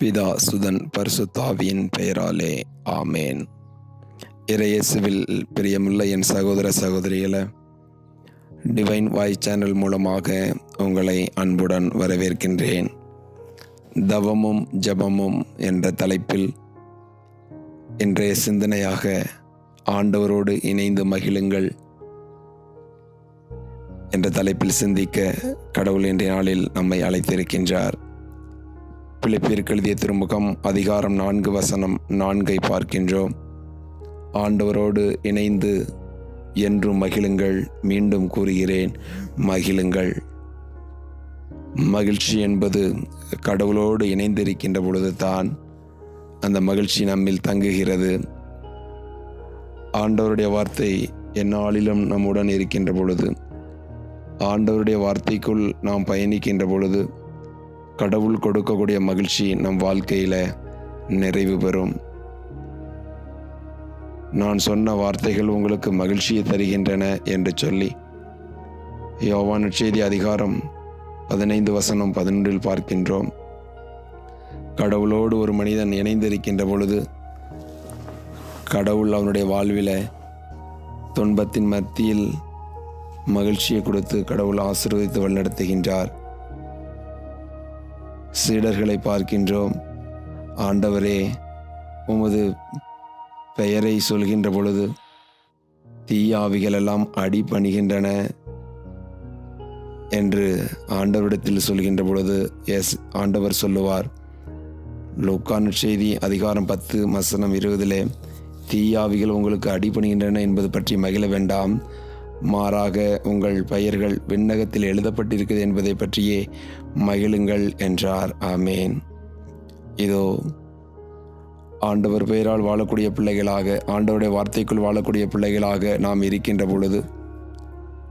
பிதா சுதன் பரிசுத்தாவியின் பெயராலே ஆமேன். இறையேசுவில் பிரியமுள்ள என் சகோதர சகோதரிகளை, டிவைன் வாய்ஸ் சேனல் மூலமாக உங்களை அன்புடன் வரவேற்கின்றேன். தவமும் ஜபமும் என்ற தலைப்பில் இன்றைய சிந்தனையாக ஆண்டவரோடு இணைந்து மகிழுங்கள் என்ற தலைப்பில் சிந்திக்க கடவுள் இன்றைய நாளில் நம்மை அழைத்திருக்கின்றார். பிலிப்பியருக்கு எழுதிய திருமுகம் அதிகாரம் 4 வசனம் 4 பார்க்கின்றோம். ஆண்டவரோடு இணைந்து என்றும் மகிழுங்கள், மீண்டும் கூறுகிறேன் மகிழுங்கள். மகிழ்ச்சி என்பது கடவுளோடு இணைந்திருக்கின்ற பொழுது தான் அந்த மகிழ்ச்சி நம்மில் தங்குகிறது. ஆண்டவருடைய வார்த்தை எந்நாளிலும் நம்முடன் இருக்கின்ற பொழுது, ஆண்டவருடைய வார்த்தைக்குள் நாம் பயணிக்கின்ற பொழுது கடவுள் கொடுக்கக்கூடிய மகிழ்ச்சி நம் வாழ்க்கையில் நிறைவு பெறும். நான் சொன்ன வார்த்தைகள் உங்களுக்கு மகிழ்ச்சியை தருகின்றன என்று சொல்லி யோவான் நற்செய்தி அதிகாரம் 15 வசனம் 11 பார்க்கின்றோம். கடவுளோடு ஒரு மனிதன் இணைந்திருக்கின்ற பொழுது கடவுள் அவனுடைய வாழ்வில் துன்பத்தின் மத்தியில் மகிழ்ச்சியை கொடுத்து கடவுள் ஆசீர்வதித்து வழிநடத்துகின்றார். சீடர்களை பார்க்கின்றோம். ஆண்டவரே, உமது பெயரை சொல்கின்ற பொழுது தீய ஆவிகள் எல்லாம் அடிபணிகின்றன என்று ஆண்டவரிடத்தில் சொல்கின்ற பொழுது ஆண்டவர் சொல்லுவார். லூக்கா நற்செய்தி அதிகாரம் 10 வசனம் 20 தீயாவிகள் உங்களுக்கு அடிபணிகின்றன என்பது பற்றி மகிழ வேண்டாம், மாறாக உங்கள் பெயர்கள் விண்ணகத்தில் எழுதப்பட்டிருக்கிறது என்பதை பற்றியே மகிழுங்கள் என்றார். ஆமேன். இதோ ஆண்டவர் பெயரால் வாழக்கூடிய பிள்ளைகளாக, ஆண்டவருடைய வார்த்தைக்குள் வாழக்கூடிய பிள்ளைகளாக நாம் இருக்கின்ற பொழுது,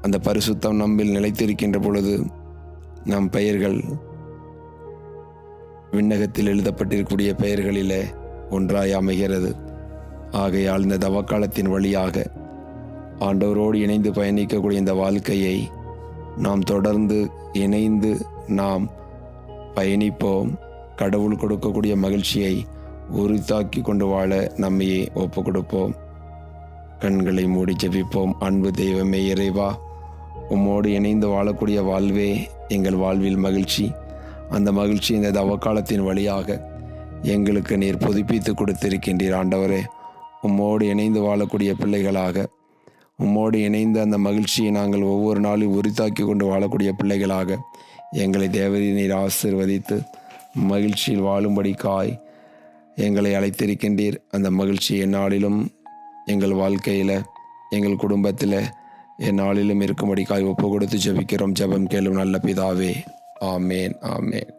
அந்த பரிசுத்தம் நம்மில் நிலைத்திருக்கின்ற பொழுது நம் பெயர்கள் விண்ணகத்தில் எழுதப்பட்டிருக்கக்கூடிய பெயர்களிலே ஒன்றாய் அமைகிறது. ஆகையால் இந்த தவக்காலத்தின் வழியாக ஆண்டவரோடு இணைந்து பயணிக்கக்கூடிய இந்த வாழ்க்கையை நாம் தொடர்ந்து இணைந்து நாம் பயணிப்போம். கடவுள் கொடுக்கக்கூடிய மகிழ்ச்சியை உறுத்தாக்கி கொண்டு வாழ நம்மையே ஒப்பு கொடுப்போம். கண்களை மூடி ஜெபிப்போம். அன்பு தெய்வமே, இறைவா, உம்மோடு இணைந்து வாழக்கூடிய வாழ்வே எங்கள் வாழ்வில் மகிழ்ச்சி. அந்த மகிழ்ச்சி இந்த தவக்காலத்தின் வழியாக எங்களுக்கு நீர் புதுப்பித்து கொடுத்திருக்கின்றீர். ஆண்டவரே, உம்மோடு இணைந்து வாழக்கூடிய பிள்ளைகளாக, உம்மோடு இணைந்து அந்த மகிழ்ச்சியை நாங்கள் ஒவ்வொரு நாளும் உரித்தாக்கி கொண்டு வாழக்கூடிய பிள்ளைகளாக எங்களை தேவரீர் நீர் ஆசீர்வதித்து மகிழ்ச்சியில் வாழும்படிக்காய் எங்களை அழைத்திருக்கின்றீர். அந்த மகிழ்ச்சி எந்நாளிலும் எங்கள் வாழ்க்கையில், எங்கள் குடும்பத்தில் எந்நாளிலும் இருக்கும்படிக்காய் ஒப்பு கொடுத்து ஜெபிக்கிறோம். ஜெபம் கேளும் நல்ல பிதாவே. ஆமேன், ஆமேன்.